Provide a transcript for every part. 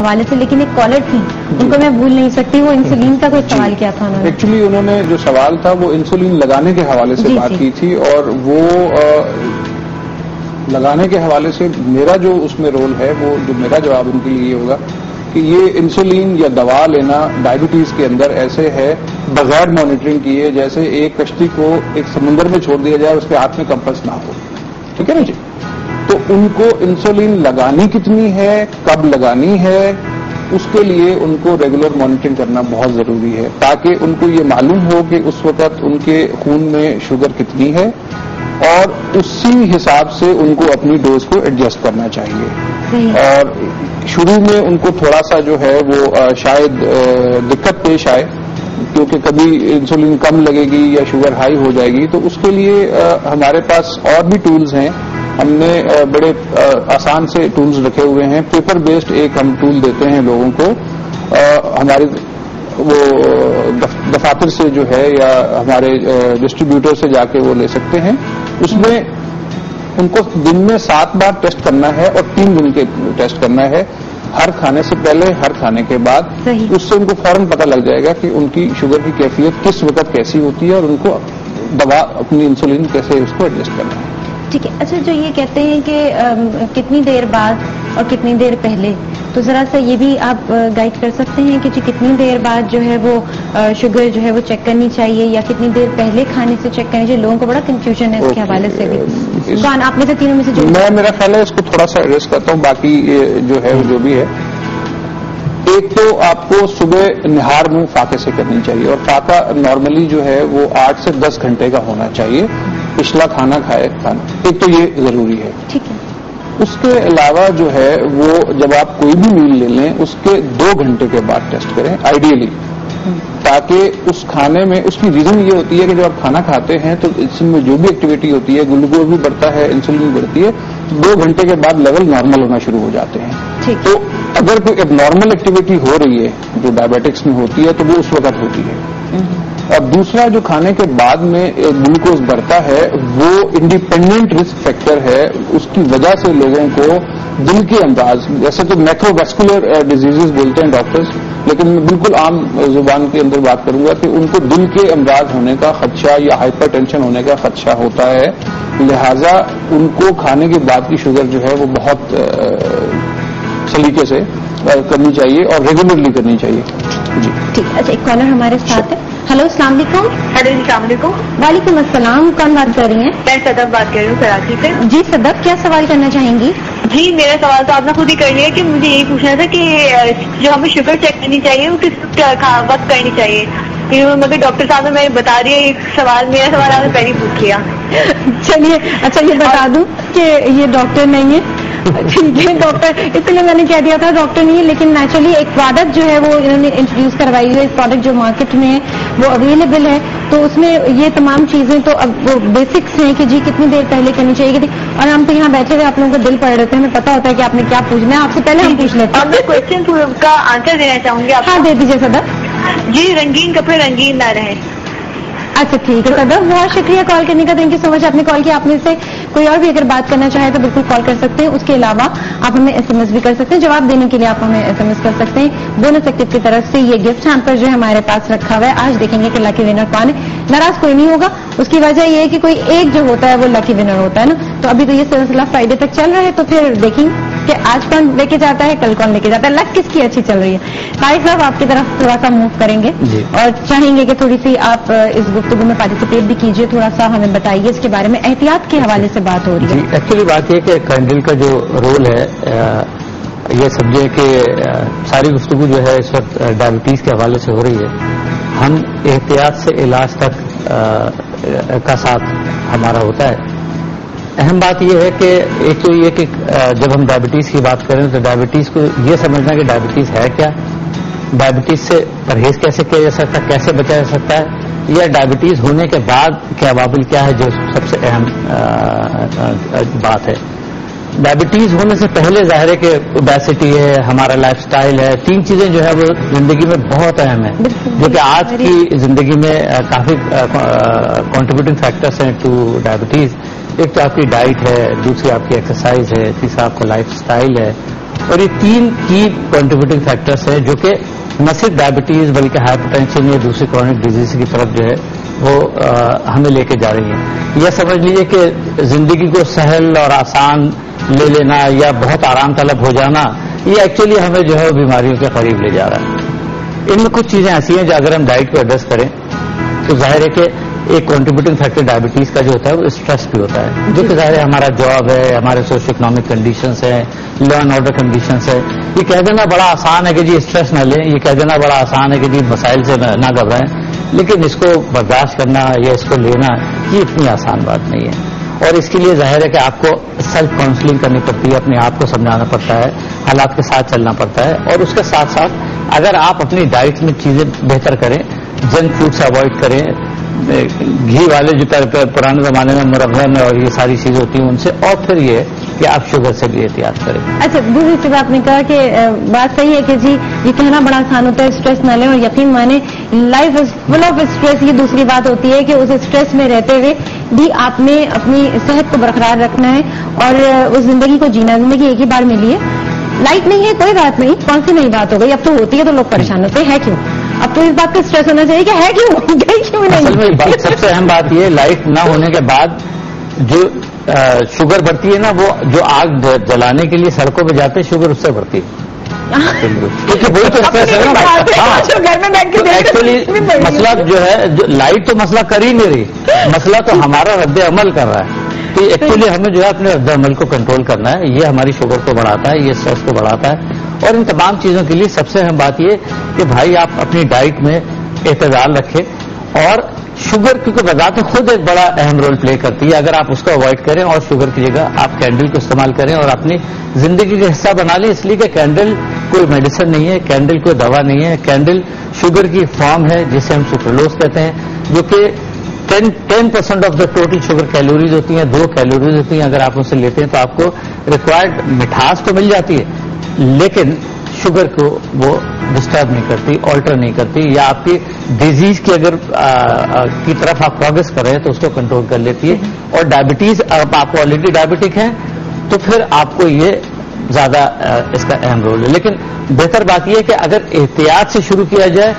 حوالے سے، لیکن ایک کالر تھی ان کو میں بھول نہیں سکتی، وہ انسولین کا کوئی سوال کیا تھا انہوں نے. ایکچولی انہوں نے جو سوال تھا وہ انسولین لگانے کے حوالے سے بات کی تھی، اور وہ لگانے کے حوالے سے میرا جو اس میں رول ہے، وہ جو میرا جواب ان کے لیے یہ ہوگا کہ یہ انسولین یا دوا لینا ڈائبٹیز کے اندر ایسے ہے بغیر مانیٹرنگ کیے جیسے ایک کشتی کو ایک سمندر میں چھوڑ دیا جائے، اس کے ہاتھ میں کمپس نہ ہو. ٹھیک ہے نا جی؟ تو ان کو انسولین لگانی کتنی ہے، کب لگانی ہے، اس کے لیے ان کو ریگولر مانیٹرنگ کرنا بہت ضروری ہے، تاکہ ان کو یہ معلوم ہو کہ اس وقت ان کے خون میں شوگر کتنی ہے، اور اسی حساب سے ان کو اپنی ڈوز کو ایڈجسٹ کرنا چاہیے. اور شروع میں ان کو تھوڑا سا جو ہے وہ شاید دقت پیش آئے، کیونکہ کبھی انسولین کم لگے گی یا شوگر ہائی ہو جائے گی، تو اس کے لیے ہمارے پاس اور بھی ٹولز ہیں. ہم نے بڑے آسان سے ٹولز رکھے ہوئے ہیں. پیپر بیسڈ ایک ہم ٹول دیتے ہیں لوگوں کو، ہمارے وہ دفاتر سے جو ہے یا ہمارے ڈسٹریبیوٹر سے جا کے وہ لے سکتے ہیں. اس میں ان کو دن میں 7 بار ٹیسٹ کرنا ہے اور 3 دن کے ٹیسٹ کرنا ہے، ہر کھانے سے پہلے، ہر کھانے کے بعد. اس سے ان کو فوراً پتہ لگ جائے گا کہ ان کی شوگر کی کیفیت کس وقت کیسی ہوتی ہے اور ان کو دوا اپنی انسولین کیسے اس کو ایڈجسٹ کرنا ہے. ٹھیک ہے. اچھا، جو یہ کہتے ہیں کہ کتنی دیر بعد اور کتنی دیر پہلے، تو ذرا سا یہ بھی آپ گائیڈ کر سکتے ہیں کہ کتنی دیر بعد جو ہے وہ شوگر جو ہے وہ چیک کرنی چاہیے، یا کتنی دیر پہلے کھانے سے چیک کرنی چاہیے؟ لوگوں کو بڑا کنفیوژن ہے اس کے حوالے سے بھی. کون آپ میں سے تینوں میں سے جو میرا خیال ہے اس کو تھوڑا سا ایڈریس کرتا ہوں، باقی جو ہے جو بھی ہے. ایک تو آپ کو صبح نہار منہ فاقے سے کرنی چاہیے، اور فاقہ نارملی جو ہے وہ 8 سے 10 گھنٹے کا ہونا چاہیے، پچھلا کھانا کھائے کھانا. ایک تو یہ ضروری ہے. ٹھیک ہے. اس کے علاوہ جو ہے وہ جب آپ کوئی بھی میل لے لیں اس کے 2 گھنٹے کے بعد ٹیسٹ کریں آئیڈیلی، تاکہ اس کھانے میں، اس کی ریزن یہ ہوتی ہے کہ جب آپ کھانا کھاتے ہیں تو اس میں جو بھی ایکٹیویٹی ہوتی ہے، گلوکوز بھی بڑھتا ہے، انسولین بھی بڑھتی ہے، 2 گھنٹے کے بعد لیول نارمل ہونا شروع ہو جاتے ہیں. تو اگر کوئی اب نارمل ایکٹیویٹی ہو رہی ہے جو ڈائبیٹکس میں ہوتی ہے تو وہ اس وقت ہوتی ہے. اور دوسرا جو کھانے کے بعد میں گلوکوز بڑھتا ہے وہ انڈیپینڈنٹ رسک فیکٹر ہے. اس کی وجہ سے لوگوں کو دل کے امراض، جیسے تو میکرو ویسکولر ڈیزیزز بولتے ہیں ڈاکٹرز، لیکن میں بالکل عام زبان کے اندر بات کروں گا کہ ان کو دل کے امراض ہونے کا خدشہ یا ہائپر ٹینشن ہونے کا خدشہ ہوتا ہے. لہذا ان کو کھانے کے بعد کی شوگر جو ہے وہ بہت سلیقے سے کرنی چاہیے اور ریگولرلی کرنی چاہیے. جی ٹھیک. اچھا، ایک کالر ہمارے ساتھ ہے. ہلو، السلام علیکم. ہیلو، السلام علیکم. وعلیکم السلام. کون بات کر رہی ہیں؟ میں صدف بات کر رہی ہوں کراچی سے. جی صدف، کیا سوال کرنا چاہیں گی؟ جی، میرا سوال تو آپ نے خود ہی کر لیا کہ مجھے یہی پوچھنا تھا کہ جو ہمیں شوگر چیک کرنی چاہیے وہ کس وقت کرنی چاہیے، مگر ڈاکٹر صاحب نے میں بتا رہی ہے ایک سوال، میرا سوال آپ نے پہلے ہی پوچھ لیا. چلیے، اچھا یہ بتا دوں کہ یہ ڈاکٹر نہیں ہے. ٹھیک ہے ڈاکٹر، اس لیے میں نے کہہ دیا تھا ڈاکٹر نہیں ہے، لیکن نیچرلی ایک پروڈکٹ جو ہے وہ انہوں نے انٹروڈیوس کروائی ہے. اس پروڈکٹ جو مارکیٹ میں ہے وہ اویلیبل ہے، تو اس میں یہ تمام چیزیں تو اب وہ بیسکس ہیں کہ جی کتنی دیر پہلے کرنی چاہیے. اور ہم تو یہاں بیٹھے ہوئے آپ لوگوں کو دل پڑ رہے تھے، ہمیں پتا ہوتا ہے کہ آپ نے کیا پوچھنا ہے. آپ سے پہلے ہم پوچھ لیتے ہیں. اب میں کوشچن کا آنسر دینا چاہوں گی آپ. ہاں دے دیجیے صدف. جی، رنگین کپڑے رنگین نہ رہیں. اچھا ٹھیک ہے صدف، بہت شکریہ کال کرنے کا. تھینک یو سو مچ. آپ نے کال کیا. آپ میں سے کوئی اور بھی اگر بات کرنا چاہے تو بالکل کال کر سکتے ہیں. اس کے علاوہ آپ ہمیں ایس ایم ایس بھی کر سکتے ہیں. جواب دینے کے لیے آپ ہمیں ایس ایم ایس کر سکتے ہیں. بونس ایکٹیو کی طرف سے یہ گفٹ ہیمپر جو ہے ہمارے پاس رکھا ہوا ہے. آج دیکھیں گے کہ لکی ونر کون ہے. ناراض کوئی نہیں ہوگا. اس کی وجہ یہ ہے کہ کوئی ایک جو ہوتا ہے وہ لکی ونر ہوتا ہے نا. تو ابھی تو یہ سلسلہ فرائیڈے تک چل رہا ہے، تو پھر دیکھیں کہ آج کون لے کے جاتا ہے، کل کون لے کے جاتا ہے، لک کس کی اچھی چل رہی ہے. طارق صاحب آپ کی طرف تھوڑا سا موو کریں گے اور چاہیں گے کہ تھوڑی سی آپ اس گفتگو میں پارٹیسپیٹ بھی کیجیے. تھوڑا سا ہمیں بتائیے اس کے بارے میں. احتیاط کے حوالے سے بات ہو رہی ہے. جی، ایکچولی بات یہ کہ کینڈل کا جو رول ہے، یہ سمجھے کہ ساری گفتگو جو ہے اس وقت ڈائبٹیز کے حوالے سے ہو رہی ہے. ہم احتیاط سے علاج تک کا ساتھ ہمارا ہوتا ہے. اہم بات یہ ہے کہ ایک تو یہ کہ جب ہم ڈائبٹیز کی بات کریں تو ڈائبٹیز کو یہ سمجھنا کہ ڈائبٹیز ہے کیا، ڈائبٹیز سے پرہیز کیسے کیا جا سکتا ہے، کیسے بچا جا سکتا ہے، یا ڈائبٹیز ہونے کے بعد کے عوامل کیا ہے جو سب سے اہم بات ہے. ڈائبٹیز ہونے سے پہلے ظاہر ہے کہ اوبیسٹی ہے، ہمارا لائف سٹائل ہے. 3 چیزیں جو ہے وہ زندگی میں بہت اہم ہیں، جو کہ آج کی زندگی میں کافی کنٹریبیوٹنگ فیکٹرس ہیں ٹو ڈائبٹیز. ایک تو آپ کی ڈائٹ ہے، دوسری آپ کی ایکسرسائز ہے، تیسرا آپ کا لائف سٹائل ہے، اور یہ 3 کی کنٹریبیوٹنگ فیکٹرز ہیں جو کہ نہ صرف ڈائبٹیز بلکہ ہائپر ٹینشن یا دوسری کرونک ڈیزیز کی طرف جو ہے وہ ہمیں لے کے جا رہی ہیں. یہ سمجھ لیجیے کہ زندگی کو سہل اور آسان لے لینا یا بہت آرام طلب ہو جانا یہ ایکچولی ہمیں جو ہے بیماریوں کے قریب لے جا رہا ہے. ان میں کچھ چیزیں ایسی ہیں جو اگر ہم ڈائٹ کو ایڈریس کریں تو ظاہر ہے کہ ایک کنٹریبیوٹنگ فیکٹر ڈائبٹیز کا جو ہوتا ہے وہ اسٹریس بھی ہوتا ہے, جو کہ ظاہر ہے ہمارا جاب ہے, ہمارے سوشو اکنامک کنڈیشنز ہیں, لا اینڈ آرڈر کنڈیشنز ہے. یہ کہہ دینا بڑا آسان ہے کہ جی اسٹریس نہ لیں, یہ کہہ دینا بڑا آسان ہے کہ جی مسائل سے نہ گھبرائیں, لیکن اس کو برداشت کرنا یا اس کو لینا یہ اتنی آسان بات نہیں ہے. اور اس کے لیے ظاہر ہے کہ آپ کو سیلف کاؤنسلنگ کرنی پڑتی ہے, اپنے آپ کو سمجھانا پڑتا ہے, حالات کے ساتھ چلنا پڑتا ہے. اور اس کے ساتھ ساتھ اگر آپ اپنی ڈائٹ میں چیزیں بہتر کریں, جنک فوڈ سے اوائڈ کریں, گھی والے جو پرانے زمانے میں مرغن اور یہ ساری چیزیں ہوتی ہیں ان سے, اور پھر یہ کہ آپ شوگر سے بھی احتیاط کریں. اچھا, دوسری چیز آپ نے کہا کہ بات صحیح ہے کہ جی یہ کہنا بڑا آسان ہوتا ہے اسٹریس نہ لیں, اور یقین مانے life is full of stress. یہ دوسری بات ہوتی ہے کہ اس اسٹریس میں رہتے ہوئے بھی آپ نے اپنی صحت کو برقرار رکھنا ہے اور اس زندگی کو جینا. زندگی ایک ہی بار ملی ہے, لائٹ نہیں ہے کوئی بات نہیں, کون سی نئی بات ہو گئی, اب تو ہوتی ہے تو لوگ پریشان ہوتے ہیں کیوں, اب تو اس بات کا اسٹریس ہونا چاہیے کہ ہے کیوں, گئی کیوں نہیں. سب سے اہم بات یہ لائٹ نہ ہونے کے بعد جو شوگر بڑھتی ہے نا, وہ جو آگ جلانے کے لیے سڑکوں پہ جاتے ہیں شوگر اس سے بڑھتی ہے, کیونکہ وہی تو اسٹریس ہے نا. ایکچولی مسئلہ جو ہے لائٹ تو مسئلہ کر ہی نہیں رہی, مسئلہ تو ہمارا رد عمل کر رہا ہے. تو ایکچولی ہمیں جو ہے اپنے رد عمل کو کنٹرول کرنا ہے. یہ ہماری شوگر کو بڑھاتا ہے, یہ اسٹریس کو بڑھاتا ہے. اور ان تمام چیزوں کے لیے سب سے اہم بات یہ کہ بھائی آپ اپنی ڈائٹ میں اعتدال رکھیں, اور شوگر کیونکہ بذات خود ایک بڑا اہم رول پلے کرتی ہے, اگر آپ اس کو اوائڈ کریں اور شوگر کی جگہ آپ کینڈل کو استعمال کریں اور اپنی زندگی کا حصہ بنا لیں. اس لیے کہ کینڈل کوئی میڈیسن نہیں ہے, کینڈل کوئی دوا نہیں ہے, کینڈل شوگر کی فارم ہے جسے ہم سکرلوز کہتے ہیں, جو کہ 10% of the total sugar calories ہوتی ہیں, 2 کیلوریز ہوتی ہیں. اگر آپ اسے لیتے ہیں تو آپ کو ریکوائرڈ مٹھاس تو مل جاتی ہے, لیکن شوگر کو وہ ڈسٹرب نہیں کرتی, آلٹر نہیں کرتی, یا آپ کی ڈیزیز کی اگر کی طرف آپ پروگریس کر رہے ہیں تو اس کو کنٹرول کر لیتی ہے. اور ڈائبٹیز اب آپ آلریڈی ڈائبٹک ہیں تو پھر آپ کو یہ زیادہ اس کا اہم رول ہے. لیکن بہتر بات یہ ہے کہ اگر احتیاط سے شروع کیا جائے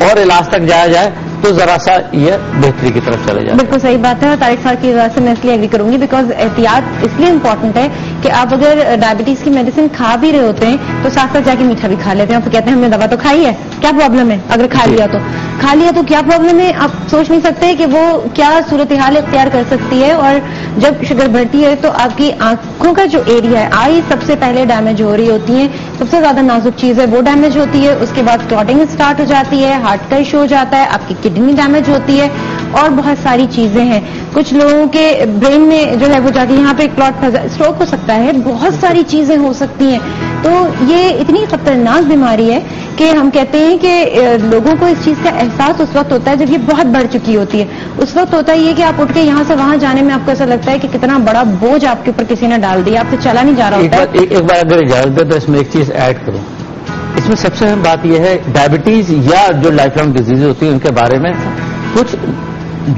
اور علاج تک جایا جائے تو ذرا سا یہ بہتری کی طرف چلے جائے. بالکل صحیح بات ہے, اور طارق صاحب کی وجہ سے میں اس لیے ایگری کروں گی بیکاز احتیاط اس لیے امپورٹنٹ ہے کہ آپ اگر ڈائبٹیز کی میڈیسن کھا بھی رہے ہوتے ہیں تو ساتھ ساتھ جا کے میٹھا بھی کھا لیتے ہیں, اور کہتے ہیں ہم نے دوا تو کھائی ہے, کیا پرابلم ہے, اگر کھا لیا تو کیا پرابلم ہے. آپ سوچ نہیں سکتے کہ وہ کیا صورتحال اختیار کر سکتی ہے. اور جب شوگر بڑھتی ہے تو آپ کی آنکھوں کا جو ایریا ہے, آئی سب سے پہلے ڈیمیج ہو رہی ہوتی ہیں, سب سے زیادہ نازک چیز ہے وہ ڈیمیج ہوتی ہے. اس کے بعد کلاٹنگ اسٹارٹ ہو جاتی ہے, ہارٹ کا ایشو ہو جاتا ہے, آپ کی کڈنی ڈیمیج ہوتی ہے, اور بہت ساری چیزیں ہیں. کچھ لوگوں کے برین میں جو ہے وہ جا کے یہاں پہ کلاٹ اسٹروک ہو سکتا ہے, بہت ساری چیزیں ہو سکتی ہیں. تو یہ اتنی خطرناک بیماری ہے کہ ہم کہتے ہیں کہ لوگوں کو اس چیز کا احساس اس وقت ہوتا ہے جب یہ بہت بڑھ چکی ہوتی ہے. اس وقت ہوتا ہے یہ کہ آپ اٹھ کے یہاں سے وہاں جانے میں آپ کو ایسا لگتا ہے کہ کتنا بڑا بوجھ آپ کے اوپر کسی نے ڈال دیا, آپ سے چلا نہیں جا رہا ہوتا ہے. ایک بار اگر اجازت دے تو اس میں ایک چیز ایڈ کروں. اس میں سب سے اہم بات یہ ہے ڈائبٹیز یا جو لائف لانگ ڈیزیز ہوتی ہیں ان کے بارے میں کچھ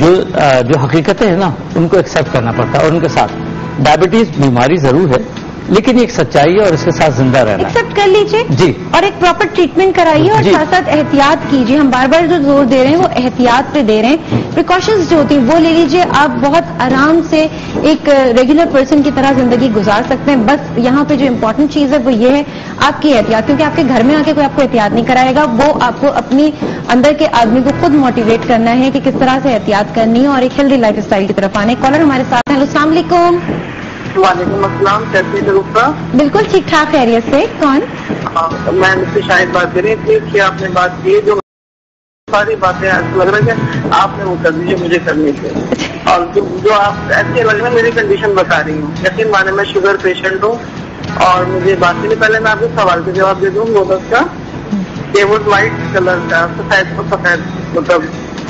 جو حقیقتیں ہیں نا ان کو ایکسیپٹ کرنا پڑتا ہے. اور ان کے ساتھ ڈائبٹیز بیماری ضرور ہے, لیکن ایک سچائی ہے اور اس کے ساتھ زندہ رہنا ایکسیپٹ کر لیجیے جی, اور ایک پراپر ٹریٹمنٹ کرائیے, اور ساتھ ساتھ احتیاط کیجیے. ہم بار بار جو زور دے رہے ہیں وہ احتیاط پہ دے رہے ہیں. پریکاشنز جو ہوتی ہیں وہ لے لیجیے, آپ بہت آرام سے ایک ریگولر پرسن کی طرح زندگی گزار سکتے ہیں. بس یہاں پہ جو امپورٹنٹ چیز ہے وہ یہ ہے آپ کی احتیاط, کیونکہ آپ کے گھر میں آ کے کوئی آپ کو احتیاط نہیں کرائے گا, وہ آپ کو اپنی اندر کے آدمی کو خود موٹیویٹ کرنا ہے کہ کس طرح سے احتیاط کرنی ہے اور ایک ہیلدی لائف اسٹائل کی طرف آنے. کالر ہمارے ساتھ ہیں. السلام علیکم. وعلیکم السلام, کیسے ہیں؟ بالکل ٹھیک ٹھاک, خیریت سے. کون؟ میں مجھ سے شاہد بات کر رہی ہوں. پلیز کیا آپ نے بات کی ہے جو ساری باتیں ایسا لگ رہا ہے کہ آپ نے وہ کر دیجیے مجھے کرنی تھی, اور جو آپ ایسے لگ رہے ہیں میری کنڈیشن بتا رہی ہوں. یقین مانے میں شوگر پیشنٹ ہوں, اور مجھے بات سے پہلے میں آپ کو سوال کا جواب دے دوں. لوٹس کا کہ وہ وائٹ کلر کا سفید کو سفید مطلب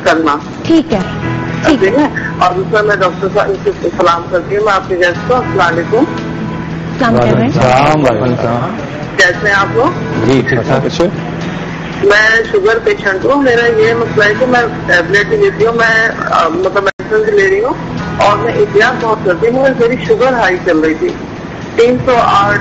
کرنا ٹھیک ہے, ٹھیک ہے. اور دوسرا میں ڈاکٹر صاحب سے سلام کرتی ہوں. میں آپ کے گیسٹ کو السلام علیکم. کیسے ہیں آپ لوگ؟ جی ٹھیک ٹھاک. میں شوگر پیشنٹ ہوں. میرا یہ مسئلہ ہے کہ میں ٹیبلٹ لیتی ہوں, میں مطلب میڈیسن لے رہی ہوں, اور میں احتیاط بہت کرتی ہوں. میری شوگر ہائی چل رہی تھی, 308,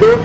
2